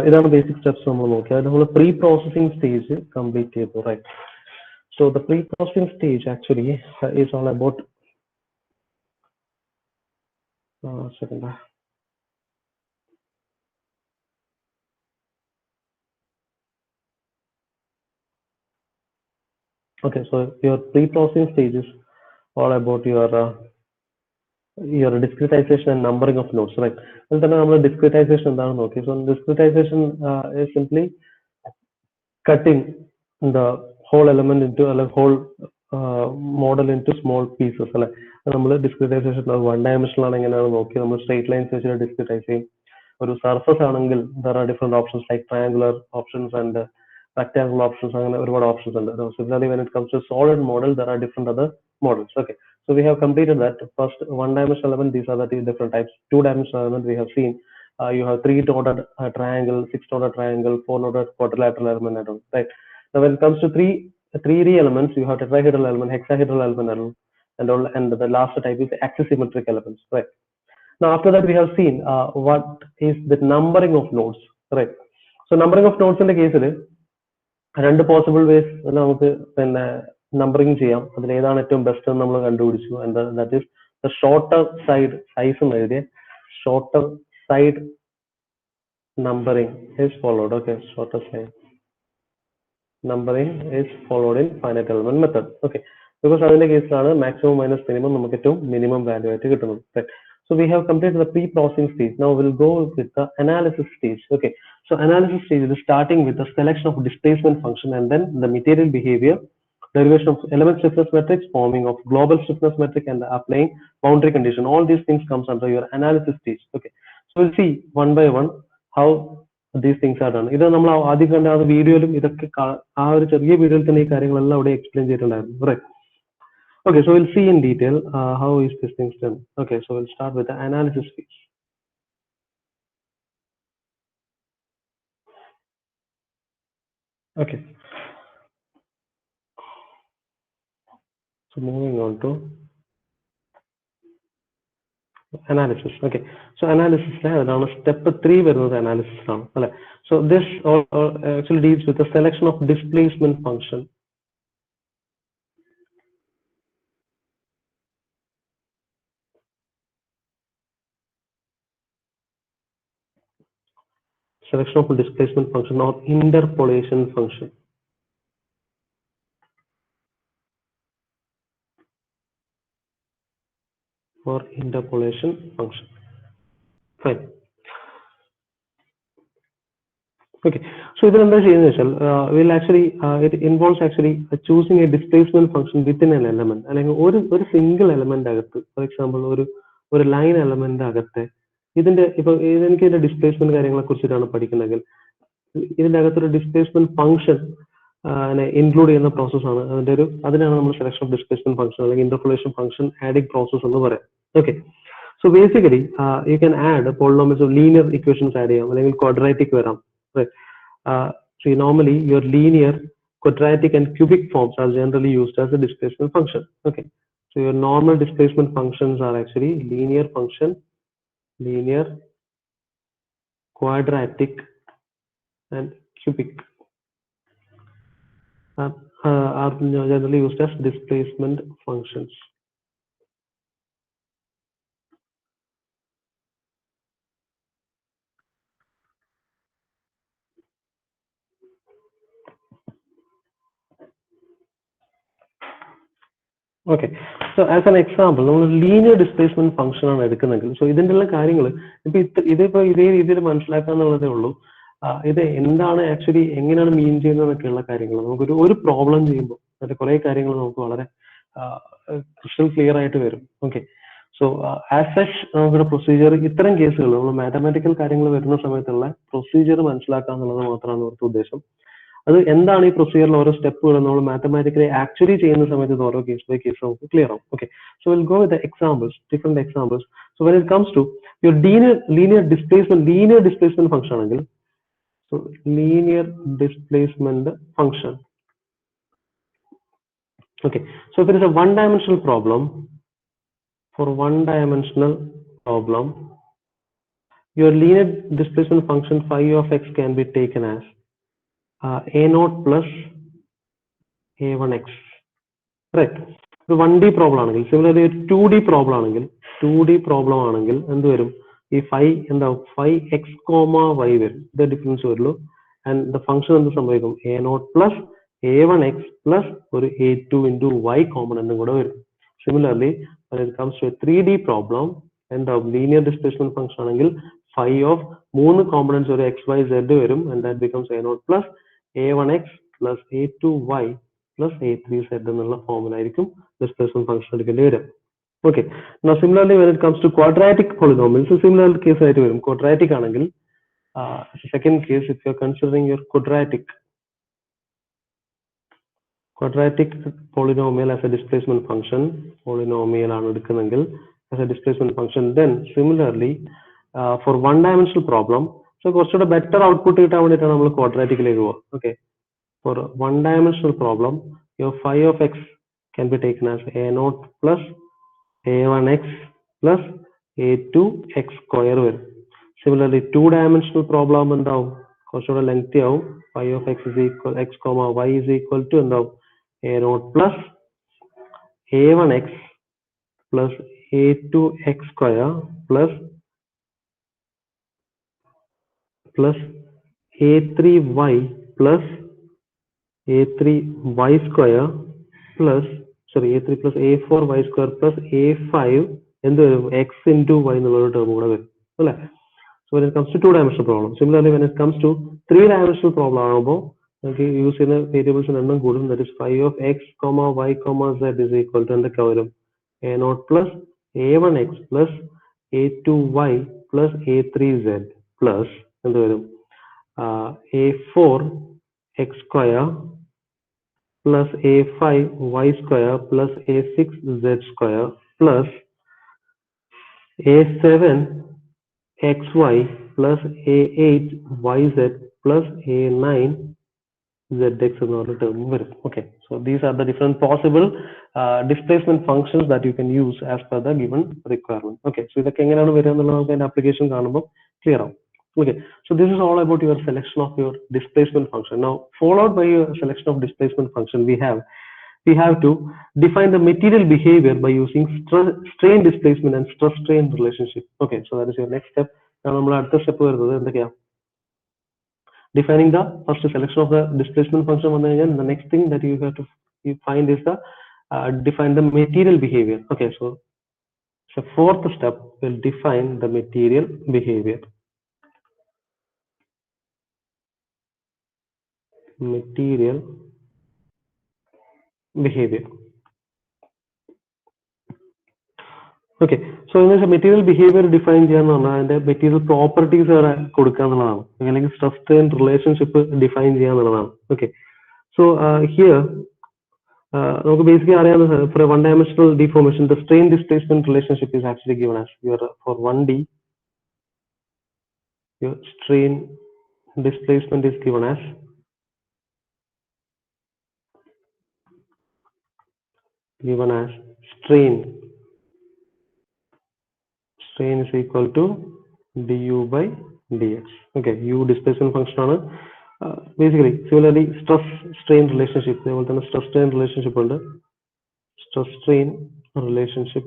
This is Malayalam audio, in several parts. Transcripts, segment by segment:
ഇതാണ് ബേസിക് സ്റ്റെപ്സ് നമ്മൾ നോക്കിയത്. നമ്മൾ പ്രീ പ്രോസസ്സിംഗ് സ്റ്റേജ് കംപ്ലീറ്റ് ചെയ്തു, right? So the pre-processing stage actually is all about second. Okay, so your pre-processing stage is all about your discretization and numbering of nodes, right? And then discretization എന്താണ്? Okay, so discretization is simply cutting the whole element into a whole model into small pieces. അല്ലെ, നമ്മൾ ഡിസ്ക്രിറ്റൈസേഷൻ വൺ ഡയമെൻഷണൽ ആണ് എങ്ങനെയാണ് നോക്കി നമ്മൾ സ്ട്രേറ്റ് ലൈൻസ് വെച്ചിട്ട് ഡിസ്ക്രിറ്റൈസ് ചെയ്യും. ഒരു സർഫസ് ആണെങ്കിൽ there are different options like triangular options and rectangular options. അങ്ങനെ ഒരുപാട് ഓപ്ഷൻസ് ഉണ്ട്. Similarly, when it comes to solid model, there are different other models. Okay, so we have completed that. First, one dimensional element, these are the different types. Two dimensional element we have seen. You have three-noted triangle, six-noted triangle, four-noted quadrilateral element, right? Now, when it comes to 3D elements, you have tetrahedral element, hexahedral element, and all, and the last type is axisymmetric elements, right? Now, after that, we have seen what is the numbering of nodes, right? So, numbering of nodes in the case, രണ്ട് പോസിബിൾ വേസ് നമുക്ക് പിന്നെ നമ്പറിങ് ചെയ്യാം. അതിൽ ഏതാണ് ഏറ്റവും ബെസ്റ്റ് എന്ന് നമ്മൾ കണ്ടുപിടിച്ചു. And that is the shorter side size എന്ന് എഴുതിയ shorter side numbering is followed. Okay, shorter side numbering is followed in finite element method. Okay, because അതിന്റെ കേസിലാണ് maximum minus minimum നമുക്ക് ഏറ്റവും minimum value ആയിട്ട് കിട്ടുന്നത്. Right. So we have completed the pre-processing stage. Now we'll go with the analysis stage. Okay, so analysis stage is starting with the selection of displacement function and then the material behavior, derivation of element stiffness matrix, forming of global stiffness matrix, and applying boundary condition. All these things comes under your analysis stage. Okay, so we'll see one by one how these things are done. ഇത് നമ്മൾ ആദ്യം കണ്ട ആ വീഡിയോയിലും ഇതൊക്കെ ആ ഒരു ചെറിയ വീഡിയോയിൽ തന്നെ ഈ കാര്യങ്ങളെല്ലാം അവിടെ എക്സ്പ്ലെയിൻ ചെയ്തിട്ടുണ്ടായിരുന്നു. Right. Okay, so we'll see in detail how is this thing done. Okay, so we'll start with the analysis phase. Okay, so moving on to analysis. Okay, so analysis ആണ് step 3 വരുന്നത് analysis ആണ് അല്ലേ. So this actually deals with the selection of displacement function. Selection of displacement function or interpolation function. Or interpolation function. Fine. Okay, so ഇതിൽ എന്താ ചെയ്യുന്നത് വെച്ചാൽ will actually it involves actually choosing a displacement function within an element. അല്ലെങ്കിൽ ഒരു സിംഗിൾ എലമെന്റ് അകത്ത്, ഫോർ എക്സാമ്പിൾ ഒരു ലൈൻ എലമെന്റ് അകത്തെ ഇതിന്റെ ഇപ്പൊ എനിക്ക് ഇതിന്റെ ഡിസ്പ്ലേസ്മെന്റ് കാര്യങ്ങളെ കുറിച്ചിട്ടാണ് പഠിക്കുന്നതെങ്കിൽ ഇതിന്റെ അകത്തൊരു ഡിസ്പ്ലേസ്മെന്റ് ഫംഗ്ഷൻ ഇൻക്ലൂഡ് ചെയ്യുന്ന പ്രോസസ്സാണ് അതിനാണ് നമ്മൾ സെലക്ഷൻ ഓഫ് ഡിസ്പ്ലേസ്മെന്റ് ഫംഗ്ഷൻ അല്ലെങ്കിൽ ഇന്റർപോളേഷൻ ഫംഗ്ഷൻ ആഡിംഗ് പ്രോസസ് എന്ന് പറയാം. Okay, so basically you can add polynomials of linear equations add ചെയ്യാം, അല്ലെങ്കിൽ ക്വാഡ്രാറ്റിക് വരാം. So normally your linear, quadratic and cubic forms are generally used as a displacement function. Okay, so your normal displacement functions are actually linear function, linear, quadratic and cubic are generally used as displacement functions. Okay, so as an example, നമ്മൾ ലീനിയർ ഡിസ്പ്ലേസ്മെന്റ് ഫംഗ്ഷൻ ആണ് എടുക്കുന്നെങ്കിൽ സോ ഇതിന്റെ എല്ലാ കാര്യങ്ങൾ ഇതിപ്പോ ഇതേ രീതിയിൽ മനസ്സിലാക്കാന്നുള്ളതേ ഉള്ളൂ. ഇത് എന്താണ് ആക്ച്വലി എങ്ങനെയാണ് മീൻ ചെയ്യുന്നതൊക്കെയുള്ള കാര്യങ്ങൾ നമുക്ക് ഒരു പ്രോബ്ലം ചെയ്യുമ്പോൾ അതിന്റെ കുറെ കാര്യങ്ങൾ നമുക്ക് വളരെ ക്രിസ്റ്റൽ ക്ലിയർ ആയിട്ട് വരും. ഓക്കെ, സോ ആസ് സച്ച് നമുക്കൊരു പ്രൊസീജിയർ ഇത്തരം കേസുകൾ നമ്മൾ മാത്തമാറ്റിക്കൽ കാര്യങ്ങൾ വരുന്ന സമയത്തുള്ള പ്രൊസീജിയർ മനസ്സിലാക്കുക എന്നുള്ളത് മാത്രമാണ് ഇവിടുത്തെ ഉദ്ദേശം. അത് എന്താണ് ഈ പ്രൊസീജിയറിൽ ഓരോ സ്റ്റെപ്പുകൾ നമ്മൾ മാത്തമാറ്റിക്കലി ആക്ച്വലി ചെയ്യുന്ന സമയത്ത് ഓരോ കേസ് ബൈ കേസ് നമുക്ക് ക്ലിയർ ആവും. Okay, so will go with examples, different examples. So when it comes to your linear displacement function ആണെങ്കിൽ so linear displacement function. Okay, so if it is a one-dimensional problem, for one-dimensional problem, your linear displacement function phi of x can be taken as a naught plus a1x, correct? ഒരു 1D പ്രോബ്ലം ആണെങ്കിൽ സിമിലർലി ഒരു 2D പ്രോബ്ലം ആണെങ്കിൽ 2D പ്രോബ്ലം ആണെങ്കിൽ എന്ത് വരും ഈ ഫൈ എന്താവും ഫൈ എക്സ് കോമ വൈ വരും ഇത് ഡിഫറൻസ് വരുള്ളൂ ആൻഡ് ദ ഫംഗ്ഷൻ എന്ത് സംഭവിക്കും a naught plus a one x plus ഒരു എ ടു ഇൻറ്റു വൈ കോമ്പണന്റും കൂടെ വരും similarly when it comes to a 3D problem എന്താവും ലീനിയർ ഡിസ്പ്ലേസ്മെന്റ് ഫംഗ്ഷൻ ആണെങ്കിൽ ഫൈ ഓഫ് മൂന്ന് കോമ്പണന്റ്സ് ഒരു എക്സ് വൈ സെഡ് വരും and that becomes a naught plus a one x plus a two y plus a three z എന്നുള്ള ഫോമിലായിരിക്കും displacement function എടുക്കേണ്ടി വരും. Okay. Now similarly when it comes to quadratic polynomials, so similar case ആയിട്ട് വരും. Quadratic ആണെങ്കിൽ second case if you are considering your quadratic polynomial as a displacement function, polynomial ആണ് എടുക്കുന്നെങ്കിൽ as a displacement function, then similarly for one dimensional problem, so കുറച്ചുകൂടെ better output കിട്ടാൻ വേണ്ടിയിട്ടാണ് നമ്മൾ quadraticലേക്ക് പോകുക. Okay. For one dimensional problem, your phi of x can be taken as a naught plus a1x plus a2x square വരും. Similarly, two-dimensional problem എന്താവും കുറച്ചുകൂടെ ലെങ്തി ആവും. phi of x is equal x comma y is equal to എന്താവും a naught plus a1x plus a2x square plus a3y plus a3y square plus a3 plus a4y square plus a5 എന്ത് വരും x into y എന്നുള്ള ടേം കൂടെ വരും അല്ലേ. So when it comes to two-dimensional problem, similarly when it comes to three-dimensional problem ആകുമ്പോൾ നമുക്ക് യൂസ് ചെയ്യുന്ന വേരിയബിൾസിന് എണ്ണം കൂടും. that is phi of x comma y comma z is equal to എന്തൊക്കെ വരും a naught plus a1x plus a2y plus a3z plus എന്ത് വരും a4x square plus a5y square plus a6z square plus a7xy plus a8yz plus a9zx എന്നുള്ള term വരും. Okay, so these are the different possible displacement functions that you can use as per the given requirement. Okay, so ഇതൊക്കെ എങ്ങനെയാണ് വരിക എന്നുള്ളത് നമുക്ക് അതിന്റെ application കാണുമ്പോൾ clear ആവും. Okay, so this is all about your selection of your displacement function. Now, followed by your selection of displacement function, we have to define the material behavior by using strain displacement and stress strain relationship. Okay, so that is your next step. Now, നമ്മൾ അടുത്ത സ്റ്റെപ്പ് വരുന്നത് എന്തൊക്കെയാ defining the first selection of the displacement function വന്നു കഴിഞ്ഞാൽ the next thing that you have to find is the define the material behavior. Okay, so fourth step will define the material behavior. Okay, so in this material behavior define ചെയ്യാന്ന് പറഞ്ഞാൽ അതിന്റെ material properties വരെ കൊടുക്കുക എന്നുള്ളതാണ്, അല്ലെങ്കിൽ stress strain relationship define ചെയ്യുക എന്നുള്ളതാണ്. Okay, so here നമുക്ക് basically അറിയാവുന്ന for a one dimensional deformation the strain displacement relationship is actually given as your for 1D your strain displacement is given as strain is equal to du by dx. Okay, u displacement function ആണ്. Basically similarly stress strain relationship അതേപോലെ തന്നെ stress strain relationship ഉണ്ട്. Stress strain relationship,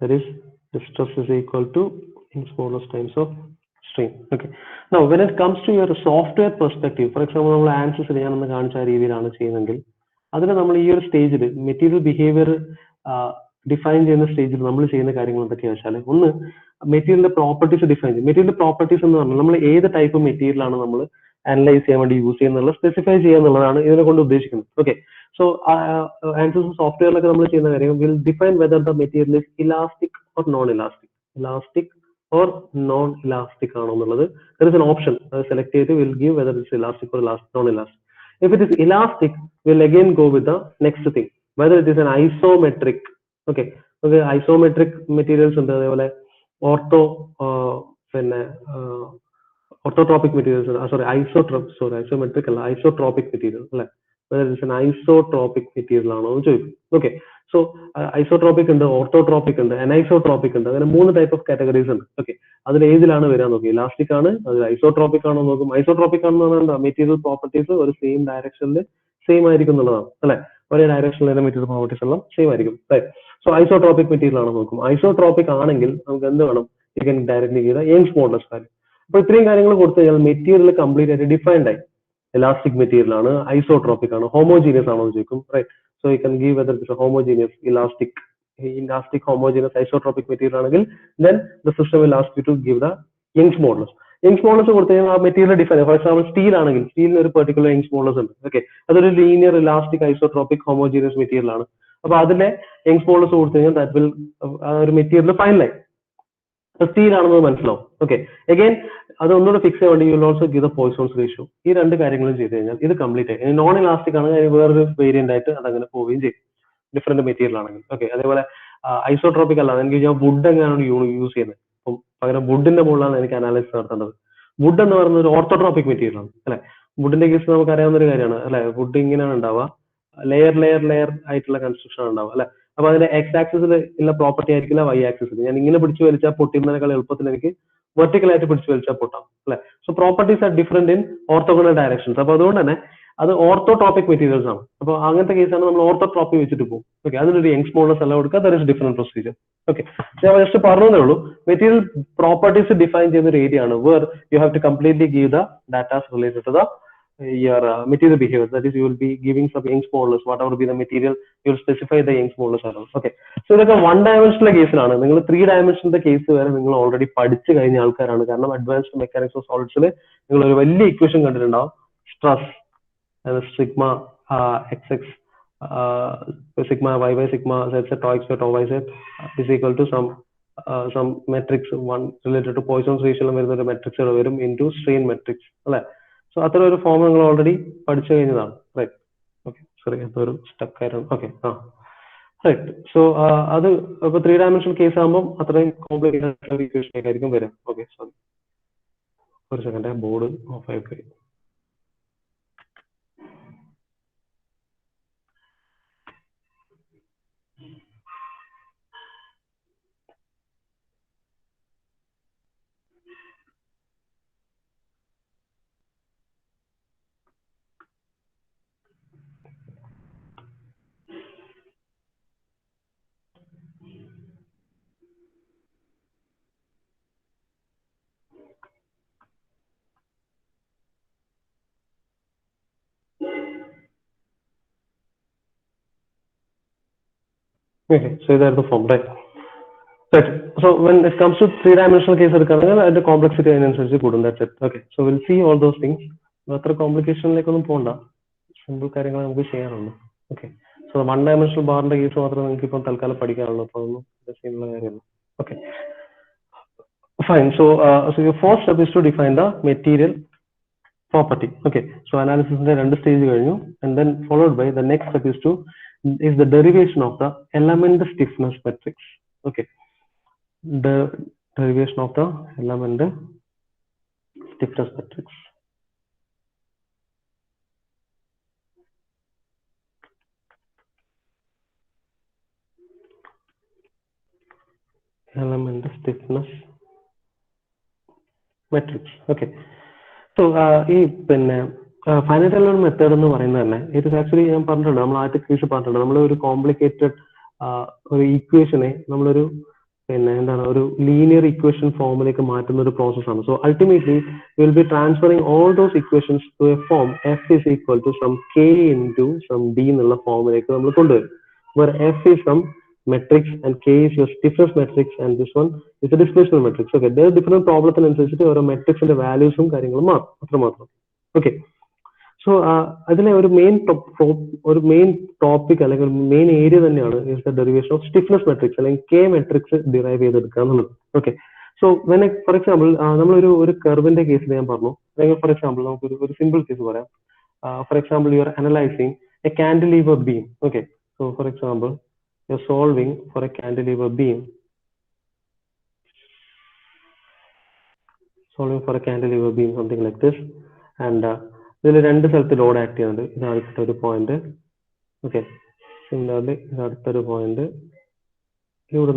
that is the stress is equal to in smallest times of strain. Okay, now when it comes to your software perspective, for example നമ്മൾ ആൻസേഴ്സ് ഞാനൊന്ന് കാണിച്ച രീതിയിലാണ് ചെയ്യുന്നതെങ്കിൽ അതിന് നമ്മൾ ഈ ഒരു സ്റ്റേജിൽ മെറ്റീരിയൽ ബിഹേവിയർ ഡിഫൈൻ ചെയ്യുന്ന സ്റ്റേജിൽ നമ്മൾ ചെയ്യുന്ന കാര്യങ്ങൾ എന്തൊക്കെയാണെന്ന് വെച്ചാൽ ഒന്ന് മെറ്റീരിയലിന്റെ പ്രോപ്പർട്ടീസ് ഡിഫൈൻ ചെയ്യും. മെറ്റീരിയൽ പ്രോപ്പർട്ടീസ് എന്ന് പറഞ്ഞാൽ നമ്മൾ ഏത് ടൈപ്പ് മെറ്റീരിയൽ ആണ് നമ്മൾ അനലൈസ് ചെയ്യാൻ വേണ്ടി യൂസ് ചെയ്യുന്നുള്ള സ്പെസിഫൈ ചെയ്യുക എന്നുള്ളതാണ് ഇതിനെ കൊണ്ട് ഉദ്ദേശിക്കുന്നത്. ഓക്കെ, സോ ആൻസേഴ്സ് സോഫ്റ്റ്വെയറിലൊക്കെ നമ്മൾ ചെയ്യുന്ന കാര്യം will define whether the material is elastic or non elastic or non-elastic ആണോ എന്നുള്ളത് there is an option select ചെയ്ത് will give whether it's elastic or non-elastic. If it is elastic, we'll again go with the next thing whether it is an isometric. Okay, isometric materials ഉണ്ട്, അതേപോലെ പിന്നെ orthotropic materials, isometric അല്ല isotropic material അല്ലെ. whether it's an isotropic material ആണോ എന്ന് ചോദിക്കും. ഓക്കെ, സോ ഐസോട്രോപിക് ഉണ്ട്, ഓർത്തോട്രോപിക് ഉണ്ട്, അനൈസോട്രോപിക് ഉണ്ട്, അങ്ങനെ 3 ടൈപ്പ് ഓഫ് കാറ്റഗറീസ് ഉണ്ട്. ഓക്കെ, അതിൽ ഏതിലാണ് വരാൻ നോക്കി, ഇലാസ്റ്റിക് ആണ്, അത് ഐസോട്രോപിക് ആണോ നോക്കും. ഐസോട്രോപിക് ആണെന്ന് പറഞ്ഞാൽ മെറ്റീരിയൽ പ്രോപ്പർട്ടീസ് ഒരു സെയിം ഡയറക്ഷനിൽ സെയിം ആയിരിക്കും എന്നുള്ളതാണ് അല്ലെ, ഒരേ ഡയറക്ഷനിൽ മെറ്റീരിയൽ പ്രോപ്പർട്ടീസ് എല്ലാം സെയിം ആയിരിക്കും. സോ ഐസോട്രോപിക് മെറ്റീരിയൽ ആണോ നോക്കും. ഐസോട്രോപിക് ആണെങ്കിൽ നമുക്ക് എന്ത് വേണം, യു ക്യാൻ ഡയറക്ട്ലി ചെയ്ത യങ്സ് മോഡുലസ് വാല്യൂ. അപ്പൊ ഇത്രയും കാര്യങ്ങൾ കൊടുത്തു കഴിഞ്ഞാൽ മെറ്റീരിയൽ കംപ്ലീറ്റ് ആയിട്ട് ഡിഫൈൻഡ് ആയി. ഇലാസ്റ്റിക് മെറ്റീരിയൽ ആണ്, ഐസോട്രോപിക് ആണ്, ഹോമോജീനിയസ് ആണോ എന്ന് ചോദിക്കും. Right, so you can give whether it's homogeneous, elastic homogeneous isotropic material ആണെങ്കിൽ then the system will ask you to give the Young's modulus. Young's modulus കൊടുത്തു കഴിഞ്ഞാൽ ആ material define, for example steel ആണെങ്കിൽ സ്റ്റീലിന് ഒരു പെർട്ടിക്കുലർ യങ്സ് മോഡുലസ് ഉണ്ട്. ഓക്കെ, അതൊരു linear elastic isotropic homogeneous material ആണ്. അപ്പൊ അതിലെ യങ്സ് മോഡുലസ് കൊടുത്തു കഴിഞ്ഞാൽ ദാറ്റ് വിൽ ആ ഒരു മെറ്റീരിയൽ ഫൈനലായി സ്റ്റീൽ ആണെന്ന് മനസ്സിലാവും. ഓക്കെ, അഗൈൻ അത് ഒന്നുകൂടെ ഫിക്സ് ചെയ്യാൻ വേണ്ടി you will also give the Poisson's ratio. ഈ 2 കാര്യങ്ങളും ചെയ്ത് കഴിഞ്ഞാൽ ഇത് കംപ്ലീറ്റ് ആയി. നോൺ ഇലാസ്റ്റിക് ആണെങ്കിൽ വേറൊരു വേരിയന്റ് ആയിട്ട് അതങ്ങനെ പോവുകയും ചെയ്യും, ഡിഫറെന്റ് മെറ്റീരിയൽ ആണെങ്കിൽ. ഓക്കെ, അതേപോലെ ഐസോട്രോപിക് അല്ല, എനിക്ക് ഞാൻ വുഡ് എങ്ങനെയാണ് യൂസ് ചെയ്യുന്നത്, അപ്പം പകരം വുഡിന്റെ മുകളിലാണ് എനിക്ക് അനാലിസിസ് നടത്തേണ്ടത്. വുഡ് എന്ന് പറയുന്നത് ഒരു ഓർത്തോട്രോപിക് മെറ്റീരിയൽ ആണ് അല്ലെ. വുഡിന്റെ കേസ് നമുക്ക് അറിയാവുന്ന ഒരു കാര്യമാണ് അല്ലെ, വുഡ് ഇങ്ങനെയാണ് ഉണ്ടാവുക, ലെയർ ആയിട്ടുള്ള കൺസ്ട്രക്ഷൻ ഉണ്ടാവും അല്ലെ. അപ്പൊ അതിന്റെ എക്സ് ആക്സിസിൽ ഉള്ള പ്രോപ്പർട്ടി ആയിരിക്കില്ല വൈ ആക്സിസിൽ. ഞാൻ ഇങ്ങനെ പിടിച്ചു വലിച്ചാൽ പൊട്ടുന്നതിനേക്കാൾ എളുപ്പത്തിൽ എനിക്ക് വെർട്ടിക്കൽ ആയിട്ട് പിടിച്ചു വലിച്ചാൽ പൊട്ടാം അല്ലെ. So properties are different in orthogonal directions. അപ്പൊ അതുകൊണ്ട് തന്നെ അത് ഓർത്തോട്രോപിക് മെറ്റീരിയൽസ് ആണ്. അപ്പൊ അങ്ങനത്തെ കേസാണ് നമ്മൾ ഓർത്തോട്രോപ്പി വെച്ചിട്ട് പോകും. ഓക്കെ, അതിനൊരു യങ്സ് മോഡുലസ് എല്ലാം കൊടുക്കുക, there is different procedure. Okay, ഞാൻ ജസ്റ്റ് പറഞ്ഞതേ ഉള്ളൂ, മെറ്റീരിയൽ പ്രോപ്പർട്ടീസ് ഡിഫൈൻ ചെയ്യുന്ന ഒരു ഏരിയ ആണ് where you have to completely give the datas related to the your material behavior. That is, you will be giving some Young's modulus, whatever be the material, you will specify the Young's modulus. Okay, so ഇതൊക്കെ 1 dimensional കേസിലാണ്. നിങ്ങൾ 3 dimensional കേസ് വരെ നിങ്ങൾ ഓൾറെഡി പഠിച്ചു കഴിഞ്ഞ ആൾക്കാരാണ്. കാരണം അഡ്വാൻസ്ഡ് മെക്കാനിക്സ് ഓഫ് സോളിഡ്സിൽ നിങ്ങൾ ഒരു വലിയ ഇക്വേഷൻ കണ്ടിട്ടുണ്ടാവും, stress sigma X X sigma y by sigma z tau x by tau y z is equal to some matrix one related to Poisson's ratio വരുന്ന ഒരു matrix വരും into strain matrix അല്ലെ. സോ അത്ര ഒരു ഫോം നിങ്ങൾ ഓൾറെഡി പഠിച്ചു കഴിഞ്ഞതാണ്. റൈറ്റ്, ഓക്കെ, സോറി അതൊരു സ്റ്റക്ക് ആയിരുന്നു. Okay, right. സോ അത് ഇപ്പൊ 3 dimensional കേസ് ആകുമ്പോൾ അത്രയും കോംപ്ലിക്കേറ്റഡ് ഇക്വേഷൻ ആയിരിക്കും വരും. ഓക്കെ, സോറി ഒരു സെക്കൻഡ്, ബോർഡ് ഓഫ് ആയി പോയി. Okay, so ഇതായിരുന്നു ഫോം. Right, right. So when it comes to 3 dimensional case എടുക്കുകയാണെങ്കിൽ അതിന്റെ കോംപ്ലക്സിറ്റി അതിനനുസരിച്ച് കൂടും. That's it. Okay, so will see all those things. അത്ര കോംപ്ലിക്കേഷനിലേക്കൊന്നും പോകണ്ട, സിമ്പിൾ കാര്യങ്ങൾ നമുക്ക് ചെയ്യാനുള്ളൂ. ഓക്കെ, സോ 1 dimensional ബാറിന്റെ കേസ് മാത്രമേ നിങ്ങൾക്ക് ഇപ്പം തൽക്കാലം പഠിക്കാനുള്ളൂ. അപ്പോൾ ഒന്നും ചെയ്യുന്ന കാര്യമല്ല. Okay, fine. So your first step is to define the material property. Okay, so analysis in the 2 stage കഴിഞ്ഞു, and then followed by the next step is the derivation of the element stiffness matrix. Okay, the derivation of the element stiffness matrix. Element stiffness matrix. Okay, so ഈ പിന്നെ ഫൈനൈറ്റ് എലമെന്റ് മെത്തേഡ് എന്ന് പറയുന്നത് തന്നെ ഇറ്റ് ഇസ് ആക്ച്വലി, ഞാൻ പറഞ്ഞിട്ടുണ്ട്, നമ്മൾ ആദ്യത്തെ കേസ് പറഞ്ഞിട്ടുണ്ട്, നമ്മൾ ഒരു കോംപ്ലിക്കേറ്റഡ് ഒരു ഇക്വേഷനെ നമ്മളൊരു പിന്നെ എന്താണ് ഒരു ലീനിയർ ഇക്വേഷൻ ഫോമിലേക്ക് മാറ്റുന്ന ഒരു പ്രോസസ്സാണ്. So ultimately will be transferring all those equations to a form F is equal to sum K into sum D എന്നുള്ള ഫോമിലേക്ക് നമ്മൾ കൊണ്ടുവരും. where f is some matrix and k is your stiffness matrix and this one is the displacement matrix. Okay, there are different പ്രോബ്ലത്തിനനുസരിച്ചിട്ട് ഓരോ മെട്രിക്സിന്റെ വാല്യൂസും കാര്യങ്ങളും മാറും, അത്രമാത്രം. ഓക്കെ, സോ അതിലെ ഒരു മെയിൻ ടോപ്പിക് അല്ലെങ്കിൽ മെയിൻ ഏരിയ തന്നെയാണ് is the derivation of stiffness matrix അല്ലെങ്കിൽ കെ മെട്രിക്സ് ഡിറൈവ് ചെയ്തെടുക്കുക എന്നുള്ളത്. Okay, so went for example നമ്മളൊരു കർവിന്റെ കേസിൽ ഞാൻ പറഞ്ഞു, അല്ലെങ്കിൽ ഫോർ എക്സാമ്പിൾ നമുക്ക് ഒരു സിമ്പിൾ കേസ് പറയാം. For example you are analysing a cantilever beam. Okay, so for example you're solving for a cantilever beam, something like this, and ഇതിൽ രണ്ട് സ്ഥലത്ത് ലോഡ് ആക്ട് ചെയ്യുന്നുണ്ട്. ഇത് അടുത്തൊരു പോയിന്റ്. ഓക്കെ, സിമിലർലി ഇത് അടുത്തൊരു പോയിന്റ്. ഇവിടെ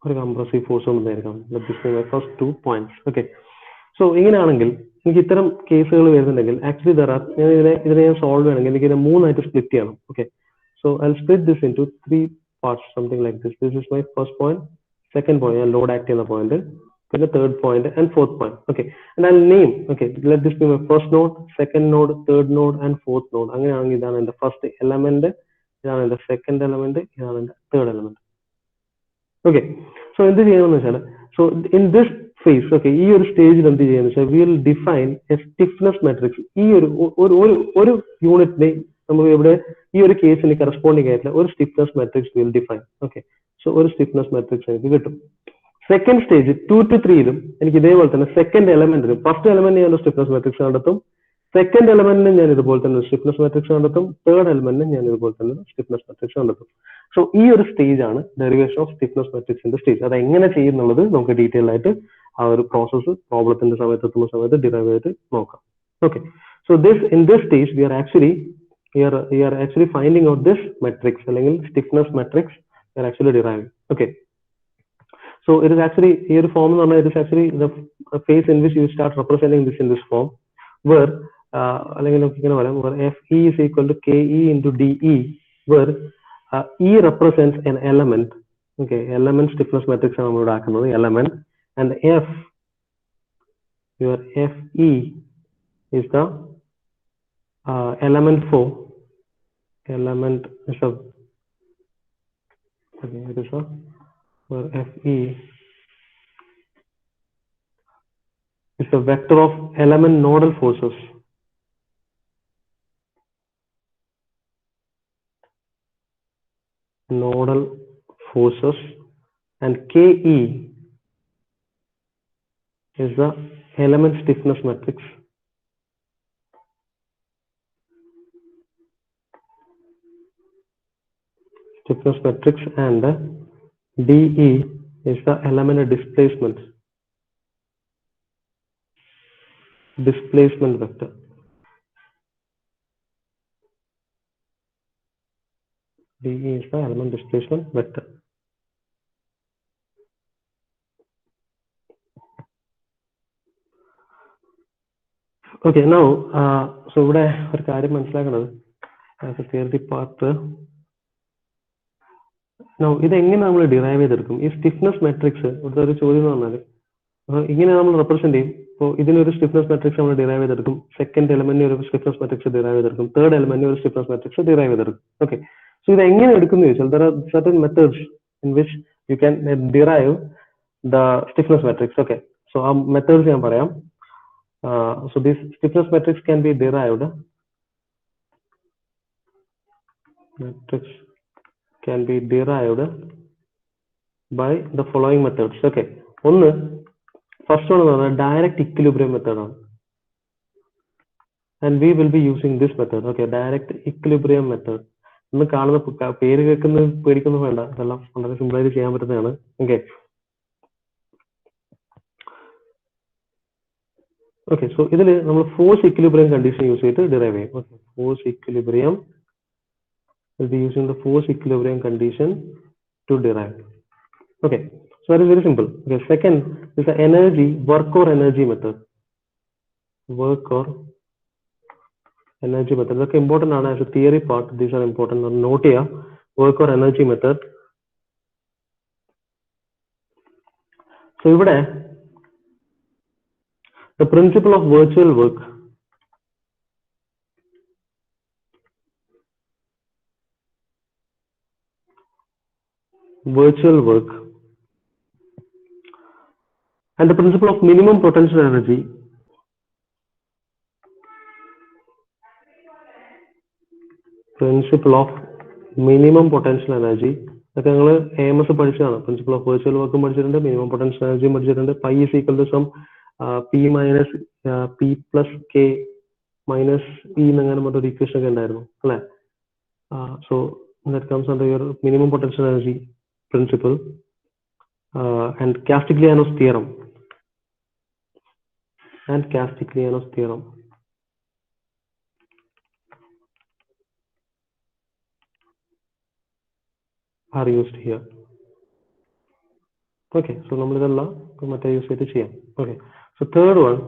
ഒരു കംപ്രസീവ് ഫോഴ്സ് കൊണ്ടുവന്നിരിക്കണം. First 2 points. ഓക്കെ, സോ ഇങ്ങനെയാണെങ്കിൽ എനിക്ക് ഇത്തരം കേസുകൾ വരുന്നുണ്ടെങ്കിൽ ആക്ച്വലി ഇതിനെ ഞാൻ സോൾവ് ചെയ്യണമെങ്കിൽ എനിക്ക് ഇതിനെ മൂന്നായിട്ട് സ്പ്ലിറ്റ് ചെയ്യണം. Okay, so I split this into 3 parts, something like this. This is my first point, second point ഞാൻ ലോഡ് ആക്ട് ചെയ്യുന്ന പോയിന്റ്, പിന്നെ third point and fourth point. Okay, and I name, okay, let this be my first node, second node, third node and fourth node. അങ്ങനെയാണെങ്കിൽ ഇതാണ് എന്റെ ഫസ്റ്റ് എലമെന്റ്, ഇതാണ് എന്റെ സെക്കൻഡ് എലമെന്റ്, ഇതാണ് എന്റെ തേർഡ് എലമെന്റ്. ഓക്കെ, സോ എന്ത് ചെയ്യണമെന്ന് വെച്ചാൽ, so in this face, okay, ഈ ഒരു സ്റ്റേജിൽ എന്ത് ചെയ്യുന്നത് വെച്ചാൽ will define A stiffness matrix. ഈ ഒരു യൂണിറ്റിനെ നമുക്ക് ഇവിടെ ഈ ഒരു കേസിന് കറസ്പോണ്ടിങ് ആയിട്ടുള്ള ഒരു stiffness matrix will define. Okay, so ഒരു സ്റ്റിഫ്നെസ് മാട്രിക്സ് എനിക്ക് കിട്ടും. സെക്കൻഡ് സ്റ്റേജ് 2 to 3 എനിക്ക് ഇതേപോലെ തന്നെ സെക്കൻഡ് എലമെന്റിനും ഫസ്റ്റ് എലമെന്റ് ഞാൻ സ്റ്റിഫ്നെസ് മാട്രിക്സ് കണ്ടെത്തും, സെക്കൻഡ് എലമെന്റിന് ഞാൻ ഇതുപോലെ തന്നെ സ്റ്റിഫ്നെസ് മാട്രിക്സ് കണ്ടെത്തും, തേർഡ് എലമെന്റിന് ഞാൻ ഇതുപോലെ തന്നെ സ്റ്റിഫ്നെസ് മാട്രിക്സ് കണ്ടെത്തും. സോ ഈ ഒരു സ്റ്റേജ് ആണ് ഡെറിവേഷൻ ഓഫ് സ്റ്റിഫ്നെസ് മാട്രിക്സിന്റെ സ്റ്റേജ്. അത് എങ്ങനെ ചെയ്യുന്നുള്ളത് നമുക്ക് ഡീറ്റെയിൽ ആയിട്ട് ആ ഒരു പ്രോസസ്സ് പ്രോബ്ലത്തിന്റെ സമയത്ത് എത്തുന്ന സമയത്ത് ഡിറൈവ് ആയിട്ട് നോക്കാം. Okay, so in this stage we are actually finding out this matrix അല്ലെങ്കിൽ stiffness matrix we are actually deriving. Okay, so it is actually here form എന്ന് പറഞ്ഞാൽ it is actually the phase in which you start representing this in this form where അല്ലെങ്കിൽ നമുക്ക് ഇങ്ങനെ പറയാം where FE is equal to KE into DE where E represents an element. Okay, element stiffness matrix ആണ് നമ്മൾ ഇവിടെ ആക്കുന്നത്, element, and your FE is the element for element is a okay, it is a where FE is the vector of element nodal forces. Nodal forces, and KE is the element stiffness matrix. Stiffness matrix, and DE is the element displacement vector. DE is the element displacement vector. Okay, now so ഇവിടെ ഒരു കാര്യം മനസ്സിലാക്കുന്നത് as a theory part. Now ഇത് എങ്ങനെ നമ്മൾ ഡിറൈവ് ചെയ്തെടുക്കും ഈ സ്റ്റിഫ്നെസ് മാട്രിക്സ്? ഇവിടുത്തെ ഒരു ചോദ്യം എന്ന് പറഞ്ഞാൽ ഇങ്ങനെ നമ്മൾ റെപ്രസെന്റ് ചെയ്യും. ഇപ്പോൾ ഇതിനൊരു സ്റ്റിഫ്നെസ് മാട്രിക്സ് നമ്മൾ ഡിറൈവ് ചെയ്തെടുക്കും, സെക്കൻഡ് എലമെന്റിന് ഒരു സ്റ്റിഫ്നെസ് മാട്രിക്സ് ഡിറൈവ് ചെയ്തെടുക്കും, തേർഡ് എലമെന്റിന് ഒരു സ്റ്റിഫ്നെസ് മാട്രിക്സ് ഡിറൈവ് ചെയ്തെടുക്കും. ഓക്കെ, സോ ഇത് എങ്ങനെ എടുക്കുന്നു ചോദിച്ചാൽ there are certain methods in which you can derive the stiffness matrix. Okay, so ആ methods ഞാൻ പറയാം. So this stiffness matrix can be derived by the following methods. Okay, ഒന്ന് ഫസ്റ്റ് one എന്ന് പറഞ്ഞാൽ ഡയറക്റ്റ് ഇക്വിലിബ്രിയം മെത്തേഡ് ആണ്, and we will be using this method. Okay, direct equilibrium method. ഇന്ന് കാണുന്ന പേര് കേൾക്കുന്ന പേടിക്കൊന്നും വേണ്ട, ഇതെല്ലാം വളരെ സിമ്പിൾ ആയിട്ട് ചെയ്യാൻ പറ്റുന്നതാണ്. ഓക്കെ, ഓക്കെ, സോ ഇതിൽ നമ്മൾ ഫോഴ്സ് ഇക്വിലിബ്രിയം കണ്ടീഷൻ യൂസ് ചെയ്തിട്ട് ഡിറൈവ് ചെയ്യും. Okay, force equilibrium will be using the force equilibrium condition to derive. Okay, so that is very simple. Okay, second is the energy work or energy method. Work or energy method. Okay, important as a theory part. These are important. Note here, work or energy method. So ഇവിടെ the principle of virtual work. And the principle of minimum potential energy. Principle of minimum potential energy. അതൊക്കെ നിങ്ങൾ AMS പഠിച്ചതാണ്. പ്രിൻസിപ്പിൾ ഓഫ് വെർച്വൽ വർക്കും പഠിച്ചിട്ടുണ്ട്, മിനിമം പൊട്ടൻഷ്യൽ എനർജിയും പഠിച്ചിട്ടുണ്ട്. Pi is equal to sum P minus P plus K minus P എന്നങ്ങനെ മറ്റൊരു ഇക്വേഷൻ ഒക്കെ ഉണ്ടായിരുന്നു അല്ലെ? So that comes under your minimum potential energy principle and Castigliano's theorem. are used here. Okay, so നമ്മളെല്ലാം മറ്റേ യൂസ് ചെയ്തിട്ട് ചെയ്യാം. Okay, so third one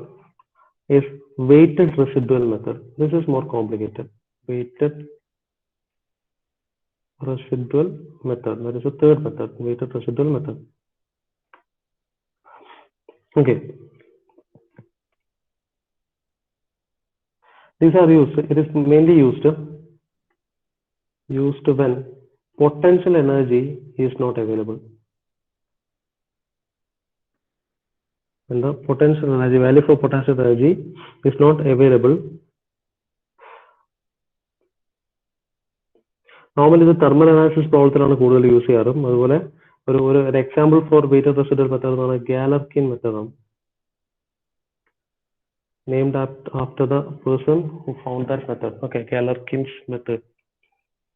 is weighted residual method. This is more complicated. Weighted residual method. That is the third method, weighted residual method. Okay, these are used. It is mainly used when potential energy is not available. When the potential energy value for potential energy is not available. Normally the thermal analysis പ്രവർത്തനമാണ് കൂടുതൽ യൂസ് ചെയ്യാറ്. അതുപോലെ ഒരു example for weighted residual method എന്ന് പറഞ്ഞാൽ Galerkin method ആണ്. Named after the person who found that method. Okay, Galerkin's method.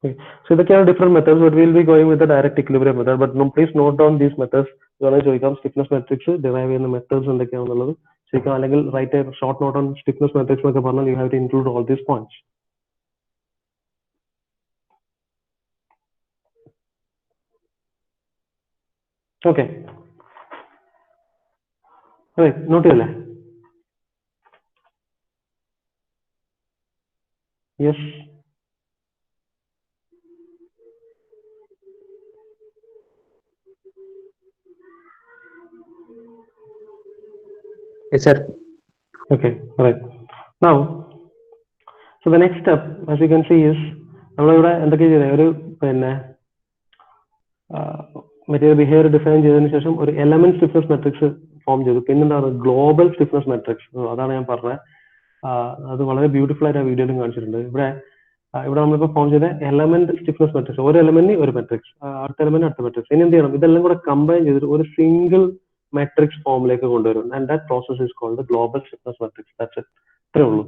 Okay. So ഇതൊക്കെയാണ് different methods, but we will be going with the direct equilibrium method. But no, please note down these methods. ചോദിക്കാം stiffness matrix derive ചെയ്യുന്ന methods എന്തൊക്കെയാണെന്നുള്ളത് ചോദിക്കാം. അല്ലെങ്കിൽ write a short note on stiffness matrix എന്നൊക്കെ പറഞ്ഞാൽ you have to include all these points. Okay. Right, note ചെയ്യല്ലേ? Yes. Yes, sir. Okay, right. Now, so the next step, as you can see, is നമ്മളിവിടെ എന്തൊക്കെ ചെയ്തത് ഒരു പിന്നെ മെറ്റീരിയൽ ബിഹേവിയർ ഡിഫൈൻ ചെയ്തതിനു ശേഷം ഒരു എലമെന്റ് സ്റ്റിഫ്നെസ് മെട്രിക്സ് ഫോം ചെയ്തു. പിന്നെന്താണ് ഗ്ലോബൽ സ്റ്റിഫ്നെസ് മെട്രിക്സ്, അതാണ് ഞാൻ പറഞ്ഞത്. അത് വളരെ ബ്യൂട്ടിഫുൾ ആയിട്ട് ആ വീഡിയോയിലും കാണിച്ചിട്ടുണ്ട്. ഇവിടെ നമ്മളിപ്പോൾ ഫോം ചെയ്ത എലമെന്റ് സ്റ്റിഫ്നെസ് മെട്രിക്സ്, ഒരു എലമെന്റിന് ഒരു മെട്രിക്സ്, അടുത്ത എലമെന്റ് അടുത്ത മെട്രിക്സ്. ഇനി എന്ത് ചെയ്യണം, ഇതെല്ലാം കൂടെ കമ്പൈൻ ചെയ്തിട്ട് ഒരു സിംഗിൾ മെട്രിക്സ് ഫോമിലേക്ക് കൊണ്ടുവരും. And that process is called global stiffness matrix. That's it, ഇത്രേ ഉള്ളൂ.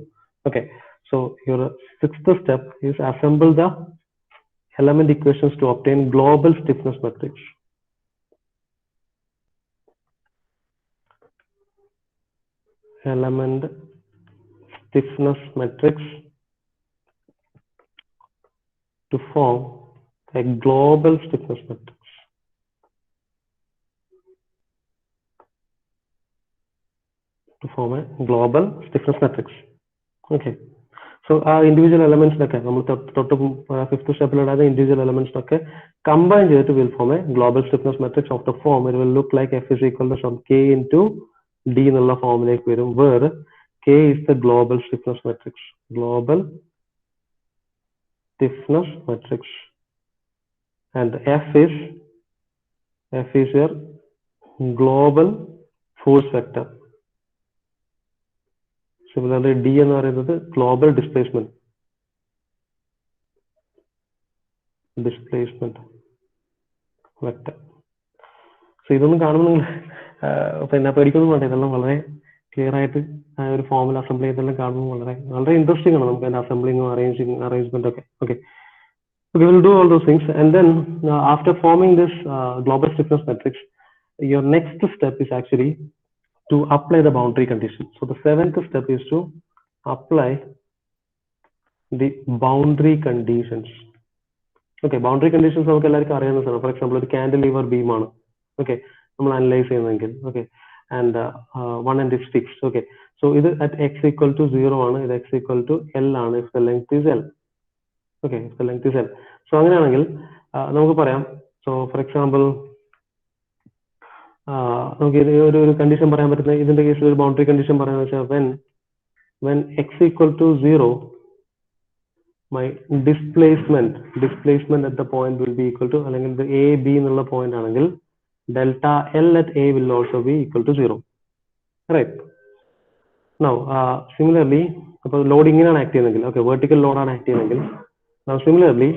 Okay, so your sixth step is assemble the element equations to obtain global stiffness matrix. Element stiffness matrix to form a global stiffness matrix. To form a global stiffness matrix. Okay. So our individual elements നമ്മൾ തൊട്ട് ഫിഫ്ത്ത് സ്റ്റെപ്പിലിടാതെ individual elements ഒക്കെ combine ചെയ്തിട്ട് will form a global stiffness matrix of the form. It will look like F is equal to some K into D എന്നുള്ള ഫോമിലേക്ക് വരും, where K is the global stiffness matrix. Global stiffness matrix. And F is your global force vector. Similarly, D എന്ന് പറയുന്നത് global displacement vector. So ഇതൊന്നും കാണുമ്പോൾ പിന്നെ പേടിക്കൊന്നും വേണ്ട, ഇതെല്ലാം വളരെ ക്ലിയർ ആയിട്ട് ഒരു ഫോമിൽ അസംബിൾ ചെയ്തെല്ലാം കാണുമ്പോൾ വളരെ ഇൻട്രസ്റ്റിംഗ് ആണ് നമുക്ക് അതിന്റെ അസംബ്ലിങ്ങും അറേഞ്ച്മെന്റ് ഒക്കെ. Okay, we will do all those things, and then after forming this global stiffness matrix, your next step is actually to apply the boundary conditions. So the seventh step is to apply the boundary conditions. Okay, boundary conditions നമുക്ക് എല്ലാവർക്കും അറിയാവുന്ന സാധനം. ഫോർ എക്സാമ്പിൾ ഒരു കാൻഡിലിവർ ബീം ആണ്, ഓക്കെ, നമ്മൾ അനലൈസ് ചെയ്യുന്നതെങ്കിൽ, okay, and one and is fixed. Okay, so ഇത് അറ്റ് എക്സ് ഈക്വൽ ടു 0 ആണ്, ഇത് എക്സ് ഈക്വൽ ടു എൽ ആണ്, if the length is L. Okay, if the length is L. So അങ്ങനെയാണെങ്കിൽ നമുക്ക് പറയാം, സോ ഫോർ എക്സാമ്പിൾ നമുക്ക് ഒരു കണ്ടീഷൻ പറയാൻ പറ്റുന്ന, ഇതിന്റെ കേസിൽ ഒരു ബൗണ്ടറി കണ്ടീഷൻ പറയാന്ന് വെച്ചാൽ when x equal to 0, my displacement at the point will be equal to, അല്ലെങ്കിൽ ഇത് a b എന്നുള്ള പോയിന്റ് ആണെങ്കിൽ delta L at a will also be equal to 0. Right. Now similarly, അപ്പോൾ ലോഡ് ഇങ്ങനെയാണ് ആക്ട് ചെയ്യുന്നതെങ്കിൽ, ഓക്കെ, വെർട്ടിക്കൽ ലോഡാണ് ആക്ട് ചെയ്യുന്നതെങ്കിൽ, now similarly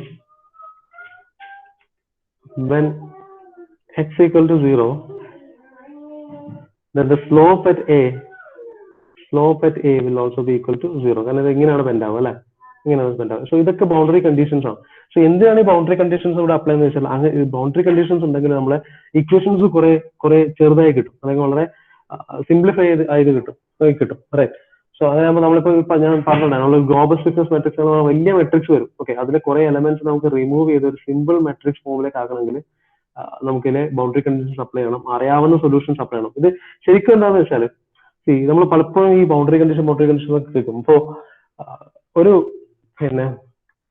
when x equal to 0, then the slope at a will also be equal to 0. കാരണം ഇത് ഇങ്ങനെയാണ് ബെൻഡ് ആവുക അല്ലെ, ഇങ്ങനെയാണ് ബെൻഡ് ആവുക. സോ ഇതൊക്കെ ബൗണ്ടറി കണ്ടീഷൻസ് ആണ്. സോ എന്തിനാണ് ഈ ബൗണ്ടറി കണ്ടീഷൻസ് ഇവിടെ അപ്ലൈ എന്ന് വെച്ചാൽ, അങ്ങനെ ബൗണ്ടറി കണ്ടീഷൻസ് ഉണ്ടെങ്കിൽ നമ്മളെ ഇക്വേഷൻസ് കുറെ ചെറുതായി കിട്ടും, അല്ലെങ്കിൽ വളരെ സിംപ്ലിഫൈ ആയത് കിട്ടും. റൈറ്റ്. സോ അങ്ങനെയാകുമ്പോൾ നമ്മളിപ്പോൾ ഞാൻ പറഞ്ഞിട്ടുണ്ടായിരുന്നു നമ്മൾ ഗ്ലോബൽ സ്റ്റിഫ്നെസ് മെട്രിക്സ് എന്ന് പറഞ്ഞാൽ വലിയ മെട്രിക്സ് വരും. ഓക്കെ, അതിലെ കുറെ എലമെന്റ്സ് നമുക്ക് റിമൂവ് ചെയ്ത് ഒരു സിമ്പിൾ മെട്രിക്സ് ഫോമിലേക്ക് ആക്കണമെങ്കിൽ നമുക്കിതിലെ ബൗണ്ടറി കണ്ടീഷൻസ് അപ്ലൈ ചെയ്യണം, അറിയാവുന്ന സൊല്യൂഷൻസ് അപ്ലൈ ചെയ്യണം. ഇത് ശരിക്കും എന്താണെന്ന് വെച്ചാൽ നമ്മൾ പലപ്പോഴും ഈ ബൗണ്ടറി കണ്ടീഷൻ ഒക്കെ കേൾക്കും. ഇപ്പോൾ ഒരു പിന്നെ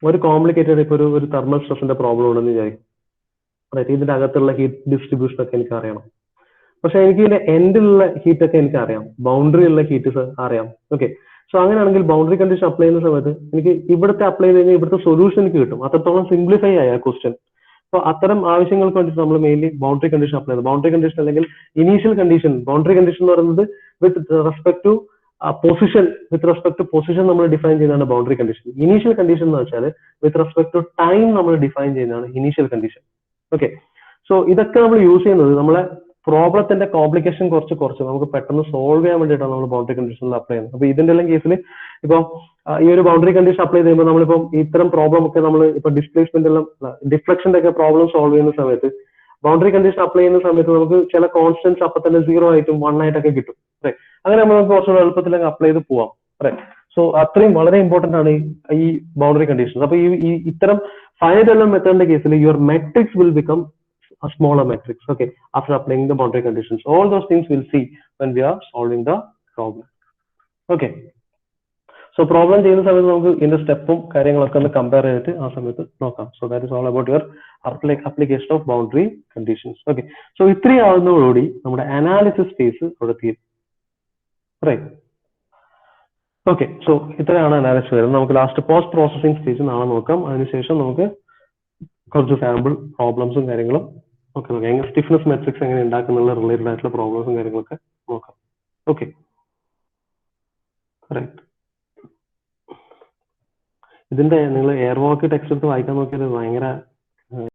ഒരു കോംപ്ലിക്കേറ്റഡ് ഇപ്പോൾ ഒരു തെർമൽ സ്ട്രെസിന്റെ പ്രോബ്ലം ഉണ്ടെന്ന് വിചാരിക്കും. അതായത് ഇതിന്റെ അകത്തുള്ള ഹീറ്റ് ഡിസ്ട്രിബ്യൂഷൻ ഒക്കെ എനിക്ക് അറിയണം. പക്ഷെ എനിക്ക് ഇതിന്റെ എൻഡിലുള്ള ഹീറ്റ് ഒക്കെ എനിക്ക് അറിയാം, ബൗണ്ടറി ഉള്ള ഹീറ്റ് അറിയാം. ഓക്കെ, സോ അങ്ങനെയാണെങ്കിൽ ബൗണ്ടറി കണ്ടീഷൻ അപ്ലൈ ചെയ്യുന്ന സമയത്ത് എനിക്ക് ഇവിടുത്തെ അപ്ലൈ ചെയ്ത് കഴിഞ്ഞാൽ ഇവിടുത്തെ സൊല്യൂഷൻ എനിക്ക് കിട്ടും. അത്രത്തോളം സിംപ്ലിഫൈ ആയ ക്വസ്റ്റ്യൻ. അപ്പോൾ അത്തരം ആവശ്യങ്ങൾക്ക് വേണ്ടിയിട്ട് നമ്മൾ മെയിൻലി ബൗണ്ടറി കണ്ടീഷൻ അപ്ലൈ ചെയ്യുന്നത്. ബൗണ്ടറി കണ്ടീഷൻ അല്ലെങ്കിൽ ഇനീഷ്യൽ കണ്ടീഷൻ, ബൗണ്ടറി കണ്ടീഷൻ എന്ന് പറയുന്നത് വിത്ത് റെസ്പെക്ട് ടു പൊസിഷൻ, നമ്മൾ ഡിഫൈൻ ചെയ്യുന്നതാണ് ബൗണ്ടറി കണ്ടീഷൻ. ഇനീഷ്യൽ കണ്ടീഷൻ എന്ന് വെച്ചാൽ വിത്ത് റെസ്പെക്ട് ടു ടൈം നമ്മൾ ഡിഫൈൻ ചെയ്യുന്നതാണ് ഇനീഷ്യൽ കണ്ടീഷൻ. ഓക്കെ, സോ ഇതൊക്കെ നമ്മൾ യൂസ് ചെയ്യുന്നത് നമ്മളെ പ്രോബ്ലത്തിന്റെ കോംപ്ലിക്കേഷൻ കുറച്ച് നമുക്ക് പെട്ടെന്ന് സോൾവ് ചെയ്യാൻ വേണ്ടിയിട്ടാണ് നമ്മൾ ബൗണ്ടറി കണ്ടീഷനിൽ അപ്ലൈ ചെയ്യുന്നത്. അപ്പൊ ഇതിന്റെ എല്ലാം കേസിൽ ഇപ്പൊ ഈ ഒരു ബൗണ്ടറി കണ്ടീഷൻ അപ്ലൈ ചെയ്യുമ്പോൾ നമ്മളിപ്പം ഇത്തരം പ്രോബ്ലം ഒക്കെ നമ്മൾ ഇപ്പൊ ഡിസ്പ്ലേസ്മെന്റ് എല്ലാം ഡിഫ്ലക്ഷന്റെ ഒക്കെ പ്രോബ്ലം സോൾവ് ചെയ്യുന്ന സമയത്ത് ബൗണ്ടറി കണ്ടീഷൻ അപ്ലൈ ചെയ്യുന്ന സമയത്ത് നമുക്ക് ചില കോൺസ്റ്റൻസ് അപ്പൊ തന്നെ 0 ആയിട്ടും 1 ആയിട്ടൊക്കെ കിട്ടും. അങ്ങനെ നമുക്ക് കുറച്ചുകൂടെ എളുപ്പത്തിൽ അപ്ലൈ ചെയ്ത് പോവാം. സോ അത്രയും വളരെ ഇമ്പോർട്ടന്റ് ആണ് ഈ ബൗണ്ടറി കണ്ടീഷൻസ്. അപ്പൊ ഈ ഇത്തരം ഫൈനൈറ്റ് എലമെന്റ് മെത്തേഡിന്റെ കേസിൽ your matrix will become a smaller matrix, okay, after applying the boundary conditions. All those things we'll see when we are solving the problem. Okay, so problem ചെയ്യുന്ന സമയത്ത് നമുക്ക് ഇതിന്റെ സ്റ്റെപ്പും കാര്യങ്ങളൊക്കെ ഒന്ന് കമ്പയർ ചെയ്തിട്ട് ആ സമയത്ത് നോക്കാം. So that is all about your application of boundary conditions. Okay, so ഇത്രയും ആവുന്നതോടുകൂടി നമ്മുടെ അനാലിസിസ് ഫേസ് അവിടെ തീരും. റൈറ്റ്, ഓക്കെ, സോ ഇത്രയാണ് അനാലിസിസ് വരുന്നത്. നമുക്ക് ലാസ്റ്റ് പോസ്റ്റ് പ്രോസസിംഗ് സ്റ്റേജ് നാളെ നോക്കാം. അതിനുശേഷം നമുക്ക് കുറച്ച് സാമ്പിൾ പ്രോബ്ലംസും കാര്യങ്ങളും ഒക്കെ നോക്കാം. എങ്ങനെ സ്റ്റിഫ്നെസ് മെട്രിക്സ് എങ്ങനെ ഉണ്ടാക്കുന്നുള്ള റിലേറ്റഡ് ആയിട്ടുള്ള പ്രോബ്ലംസും കാര്യങ്ങളൊക്കെ നോക്കാം. Okay, right. ഇതിന്റെ നിങ്ങൾ എയർ വാക്ക് ടെക്സ്റ്റ് എടുത്ത് വായിക്കാൻ നോക്കിയാൽ ഭയങ്കര